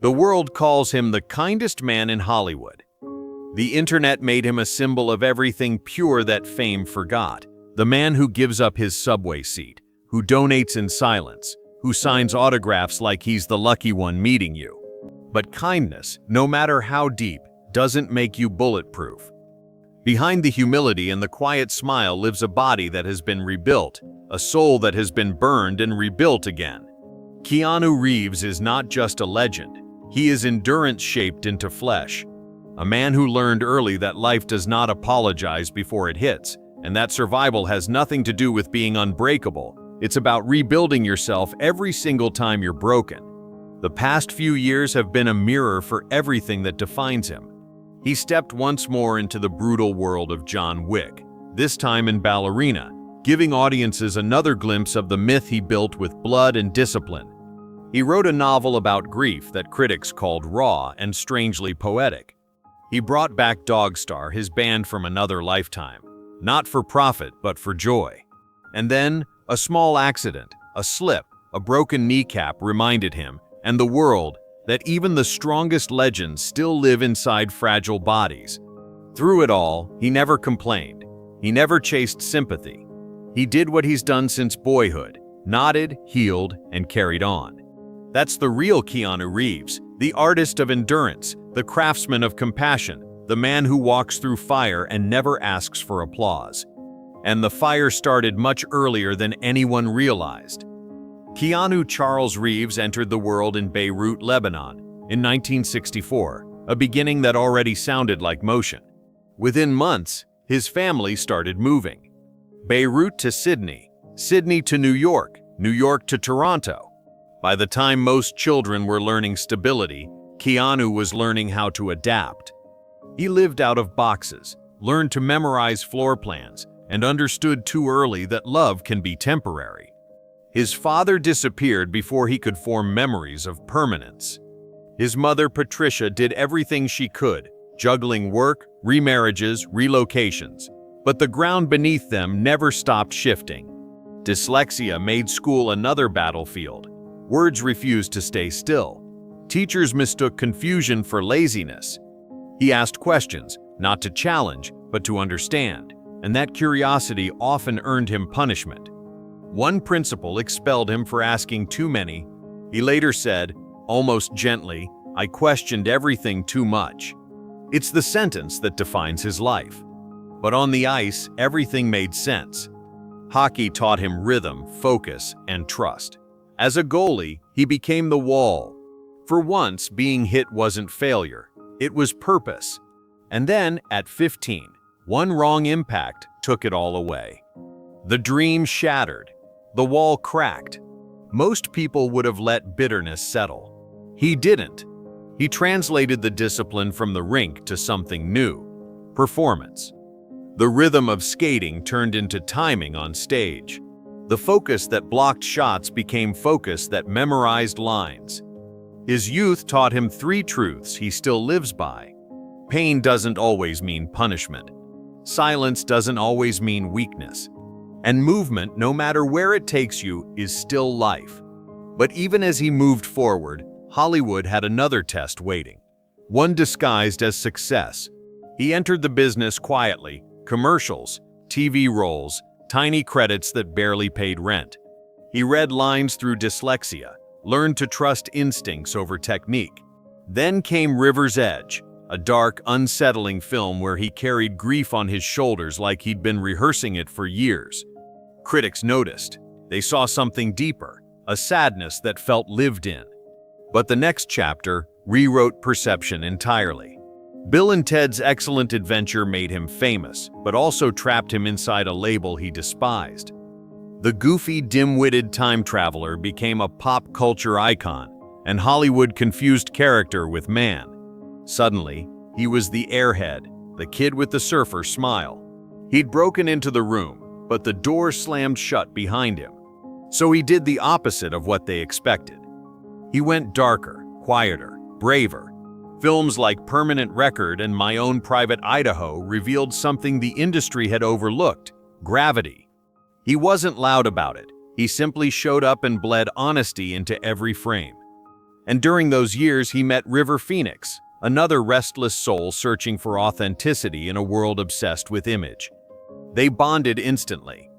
The world calls him the kindest man in Hollywood. The internet made him a symbol of everything pure that fame forgot. The man who gives up his subway seat, who donates in silence, who signs autographs like he's the lucky one meeting you. But kindness, no matter how deep, doesn't make you bulletproof. Behind the humility and the quiet smile lives a body that has been rebuilt, a soul that has been burned and rebuilt again. Keanu Reeves is not just a legend. He is endurance shaped into flesh. A man who learned early that life does not apologize before it hits, and that survival has nothing to do with being unbreakable. It's about rebuilding yourself every single time you're broken. The past few years have been a mirror for everything that defines him. He stepped once more into the brutal world of John Wick, this time in Ballerina, giving audiences another glimpse of the myth he built with blood and discipline. He wrote a novel about grief that critics called raw and strangely poetic. He brought back Dogstar, his band from another lifetime, not for profit but for joy. And then, a small accident, a slip, a broken kneecap reminded him, and the world, that even the strongest legends still live inside fragile bodies. Through it all, he never complained. He never chased sympathy. He did what he's done since boyhood, nodded, healed, and carried on. That's the real Keanu Reeves, the artist of endurance, the craftsman of compassion, the man who walks through fire and never asks for applause. And the fire started much earlier than anyone realized. Keanu Charles Reeves entered the world in Beirut, Lebanon, in 1964, a beginning that already sounded like motion. Within months, his family started moving. Beirut to Sydney, Sydney to New York, New York to Toronto. By the time most children were learning stability, Keanu was learning how to adapt. He lived out of boxes, learned to memorize floor plans, and understood too early that love can be temporary. His father disappeared before he could form memories of permanence. His mother, Patricia, did everything she could, juggling work, remarriages, relocations. But the ground beneath them never stopped shifting. Dyslexia made school another battlefield. Words refused to stay still. Teachers mistook confusion for laziness. He asked questions, not to challenge, but to understand, and that curiosity often earned him punishment. One principal expelled him for asking too many. He later said, almost gently, "I questioned everything too much." It's the sentence that defines his life. But on the ice, everything made sense. Hockey taught him rhythm, focus, and trust. As a goalie, he became the wall. For once, being hit wasn't failure. It was purpose. And then, at 15, one wrong impact took it all away. The dream shattered. The wall cracked. Most people would have let bitterness settle. He didn't. He translated the discipline from the rink to something new: performance. The rhythm of skating turned into timing on stage. The focus that blocked shots became focus that memorized lines. His youth taught him three truths he still lives by. Pain doesn't always mean punishment. Silence doesn't always mean weakness. And movement, no matter where it takes you, is still life. But even as he moved forward, Hollywood had another test waiting. One disguised as success. He entered the business quietly: commercials, TV roles, tiny credits that barely paid rent. He read lines through dyslexia, learned to trust instincts over technique. Then came River's Edge, a dark, unsettling film where he carried grief on his shoulders like he'd been rehearsing it for years. Critics noticed. They saw something deeper, a sadness that felt lived in. But the next chapter rewrote perception entirely. Bill and Ted's Excellent Adventure made him famous, but also trapped him inside a label he despised. The goofy, dim-witted time traveler became a pop culture icon, and Hollywood confused character with man. Suddenly, he was the airhead, the kid with the surfer smile. He'd broken into the room, but the door slammed shut behind him. So he did the opposite of what they expected. He went darker, quieter, braver. Films like Permanent Record and My Own Private Idaho revealed something the industry had overlooked: gravity. He wasn't loud about it. He simply showed up and bled honesty into every frame. And during those years, he met River Phoenix, another restless soul searching for authenticity in a world obsessed with image. They bonded instantly.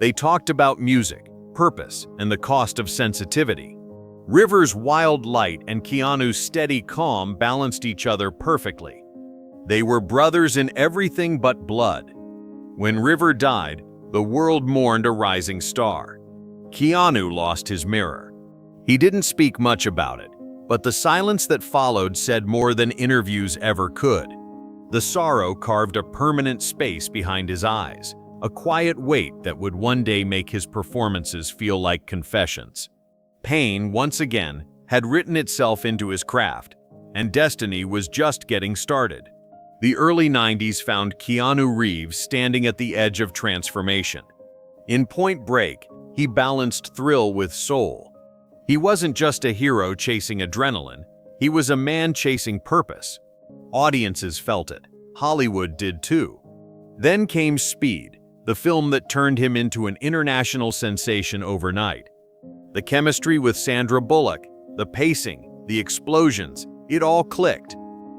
They talked about music, purpose, and the cost of sensitivity. River's wild light and Keanu's steady calm balanced each other perfectly. They were brothers in everything but blood. When River died, the world mourned a rising star. Keanu lost his mirror. He didn't speak much about it, but the silence that followed said more than interviews ever could. The sorrow carved a permanent space behind his eyes, a quiet weight that would one day make his performances feel like confessions. Pain, once again, had written itself into his craft, and destiny was just getting started. The early 90s found Keanu Reeves standing at the edge of transformation. In Point Break, he balanced thrill with soul. He wasn't just a hero chasing adrenaline, he was a man chasing purpose. Audiences felt it. Hollywood did too. Then came Speed, the film that turned him into an international sensation overnight. The chemistry with Sandra Bullock, the pacing, the explosions, it all clicked.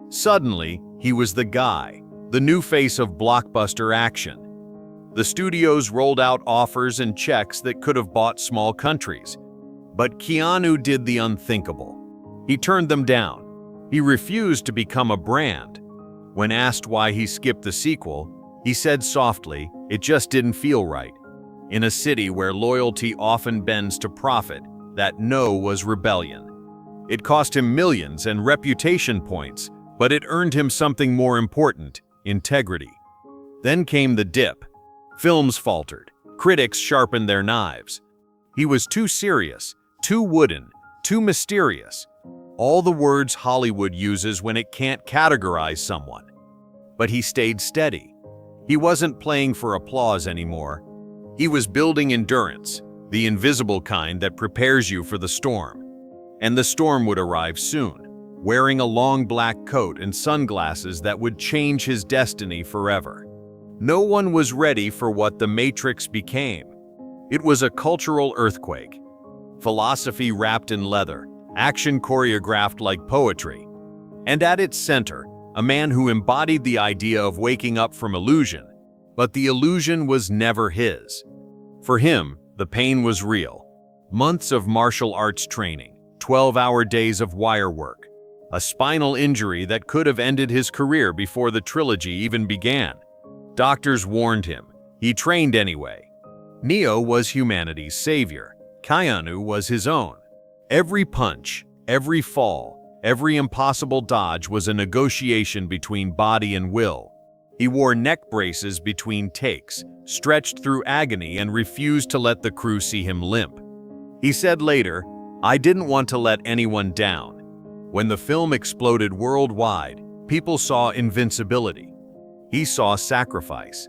Suddenly, he was the guy, the new face of blockbuster action. The studios rolled out offers and checks that could have bought small countries. But Keanu did the unthinkable. He turned them down. He refused to become a brand. When asked why he skipped the sequel, he said softly, "It just didn't feel right." In a city where loyalty often bends to profit, that no was rebellion. It cost him millions and reputation points, but it earned him something more important: integrity. Then came the dip. Films faltered. Critics sharpened their knives. He was too serious, too wooden, too mysterious. All the words Hollywood uses when it can't categorize someone. But he stayed steady. He wasn't playing for applause anymore. He was building endurance, the invisible kind that prepares you for the storm. And the storm would arrive soon, wearing a long black coat and sunglasses that would change his destiny forever. No one was ready for what The Matrix became. It was a cultural earthquake. Philosophy wrapped in leather, action choreographed like poetry. And at its center, a man who embodied the idea of waking up from illusion. But the illusion was never his. For him, the pain was real. Months of martial arts training, 12-hour days of wire work, a spinal injury that could have ended his career before the trilogy even began. Doctors warned him. He trained anyway. Neo was humanity's savior. Keanu was his own. Every punch, every fall, every impossible dodge was a negotiation between body and will. He wore neck braces between takes, stretched through agony, and refused to let the crew see him limp. He said later, "I didn't want to let anyone down." When the film exploded worldwide, people saw invincibility. He saw sacrifice.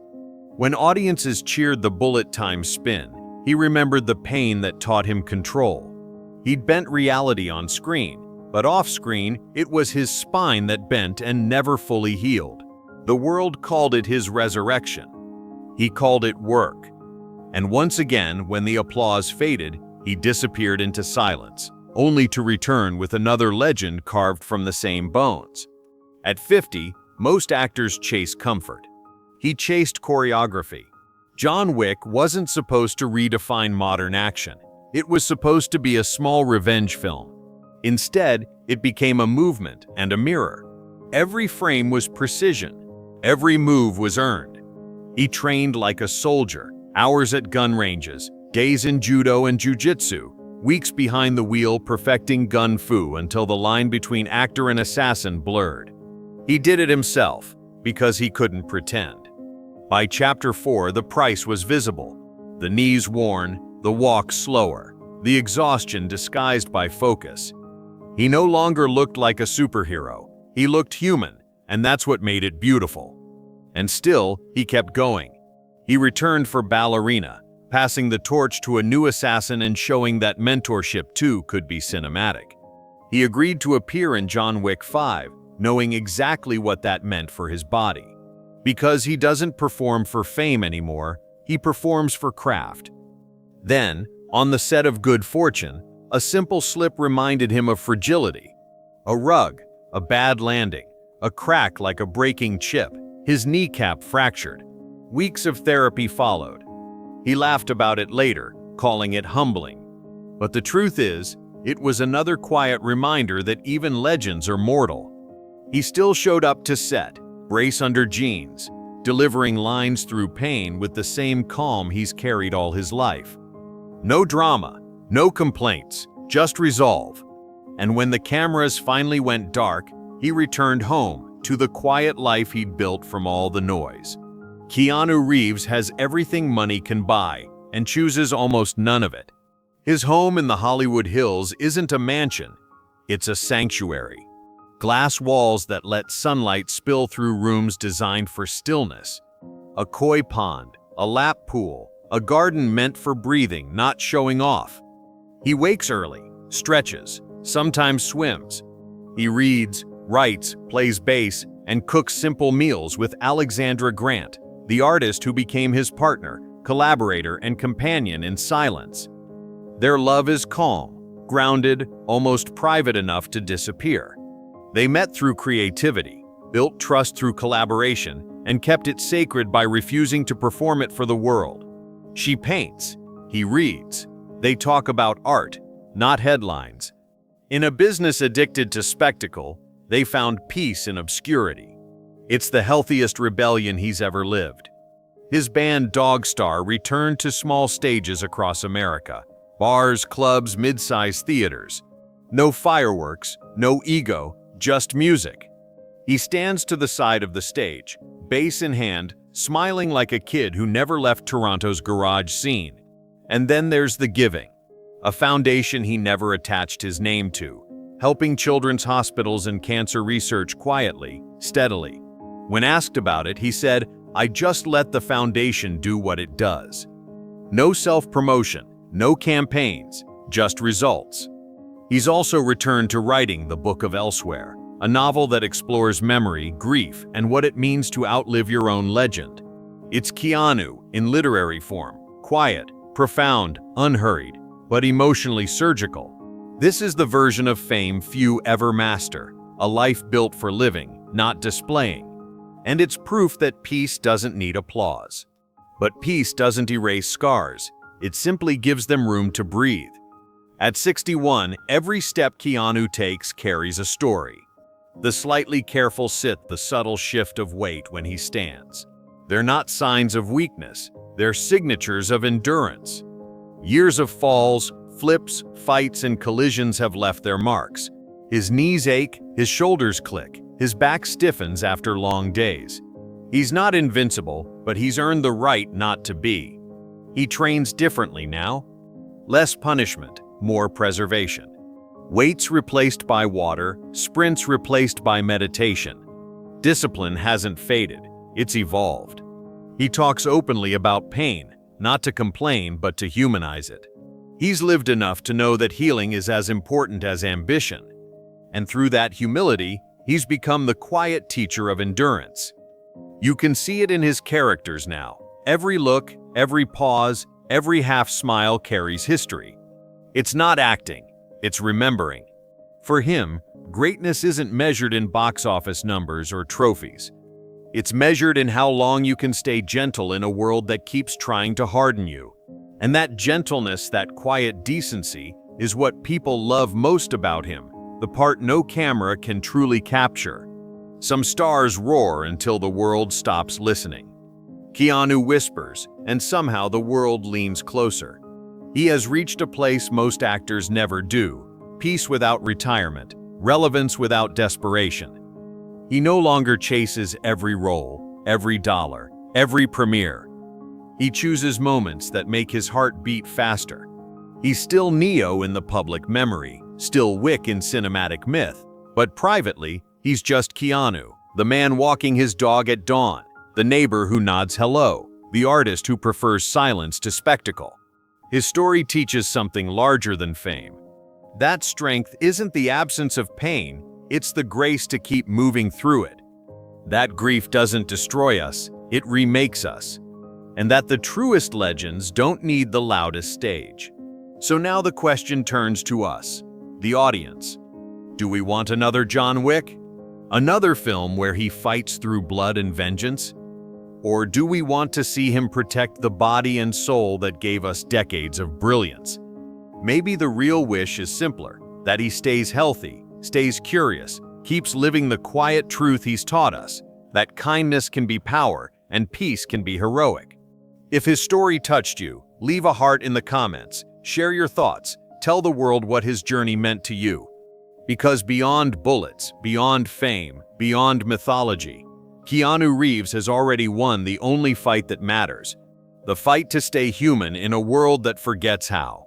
When audiences cheered the bullet time spin, he remembered the pain that taught him control. He'd bent reality on screen, but off-screen, it was his spine that bent and never fully healed. The world called it his resurrection. He called it work. And once again, when the applause faded, he disappeared into silence, only to return with another legend carved from the same bones. At 50, most actors chase comfort. He chased choreography. John Wick wasn't supposed to redefine modern action. It was supposed to be a small revenge film. Instead, it became a movement and a mirror. Every frame was precision. Every move was earned. He trained like a soldier, hours at gun ranges, days in judo and jujitsu, weeks behind the wheel perfecting gun fu until the line between actor and assassin blurred. He did it himself, because he couldn't pretend. By chapter 4, the price was visible. The knees worn, the walk slower, the exhaustion disguised by focus. He no longer looked like a superhero. He looked human, and that's what made it beautiful. And still, he kept going. He returned for Ballerina, passing the torch to a new assassin and showing that mentorship too could be cinematic. He agreed to appear in John Wick 5, knowing exactly what that meant for his body. Because he doesn't perform for fame anymore, he performs for craft. Then, on the set of Good Fortune, A simple slip reminded him of fragility. A rug, a bad landing, a crack like a breaking chip, his kneecap fractured. Weeks of therapy followed. He laughed about it later, calling it humbling. But the truth is, it was another quiet reminder that even legends are mortal. He still showed up to set, brace under jeans, delivering lines through pain with the same calm he's carried all his life. No drama, no complaints, just resolve. And when the cameras finally went dark, he returned home to the quiet life he'd built from all the noise. Keanu Reeves has everything money can buy and chooses almost none of it. His home in the Hollywood Hills isn't a mansion, it's a sanctuary. Glass walls that let sunlight spill through rooms designed for stillness. A koi pond, a lap pool, a garden meant for breathing, not showing off. He wakes early, stretches, sometimes swims. He reads, writes, plays bass, and cooks simple meals with Alexandra Grant, the artist who became his partner, collaborator, and companion in silence. Their love is calm, grounded, almost private enough to disappear. They met through creativity, built trust through collaboration, and kept it sacred by refusing to perform it for the world. She paints, he reads. They talk about art, not headlines. In a business addicted to spectacle, they found peace in obscurity. It's the healthiest rebellion he's ever lived. His band Dogstar returned to small stages across America. Bars, clubs, mid-sized theaters. No fireworks, no ego, just music. He stands to the side of the stage, bass in hand, smiling like a kid who never left Toronto's garage scene. And then there's The Giving, a foundation he never attached his name to, helping children's hospitals and cancer research quietly, steadily. When asked about it, he said, "I just let the foundation do what it does." No self-promotion, no campaigns, just results. He's also returned to writing The Book of Elsewhere, a novel that explores memory, grief, and what it means to outlive your own legend. It's Keanu, in literary form, quiet, profound, unhurried, but emotionally surgical. This is the version of fame few ever master, a life built for living, not displaying. And it's proof that peace doesn't need applause. But peace doesn't erase scars, it simply gives them room to breathe. At 61, every step Keanu takes carries a story. The slightly careful sit, the subtle shift of weight when he stands. They're not signs of weakness, they're signatures of endurance. Years of falls, flips, fights, and collisions have left their marks. His knees ache, his shoulders click, his back stiffens after long days. He's not invincible, but he's earned the right not to be. He trains differently now. Less punishment, more preservation. Weights replaced by water, sprints replaced by meditation. Discipline hasn't faded, it's evolved. He talks openly about pain, not to complain, but to humanize it. He's lived enough to know that healing is as important as ambition. And through that humility, he's become the quiet teacher of endurance. You can see it in his characters now. Every look, every pause, every half smile carries history. It's not acting, it's remembering. For him, greatness isn't measured in box office numbers or trophies. It's measured in how long you can stay gentle in a world that keeps trying to harden you. And that gentleness, that quiet decency, is what people love most about him, the part no camera can truly capture. Some stars roar until the world stops listening. Keanu whispers, and somehow the world leans closer. He has reached a place most actors never do, peace without retirement, relevance without desperation. He no longer chases every role, every dollar, every premiere. He chooses moments that make his heart beat faster. He's still Neo in the public memory, still Wick in cinematic myth, but privately, he's just Keanu, the man walking his dog at dawn, the neighbor who nods hello, the artist who prefers silence to spectacle. His story teaches something larger than fame. That strength isn't the absence of pain, it's the grace to keep moving through it. That grief doesn't destroy us, it remakes us. And that the truest legends don't need the loudest stage. So now the question turns to us, the audience. Do we want another John Wick? Another film where he fights through blood and vengeance? Or do we want to see him protect the body and soul that gave us decades of brilliance? Maybe the real wish is simpler, that he stays healthy, stays curious, keeps living the quiet truth he's taught us, that kindness can be power and peace can be heroic. If his story touched you, leave a heart in the comments, share your thoughts, tell the world what his journey meant to you. Because beyond bullets, beyond fame, beyond mythology, Keanu Reeves has already won the only fight that matters, the fight to stay human in a world that forgets how.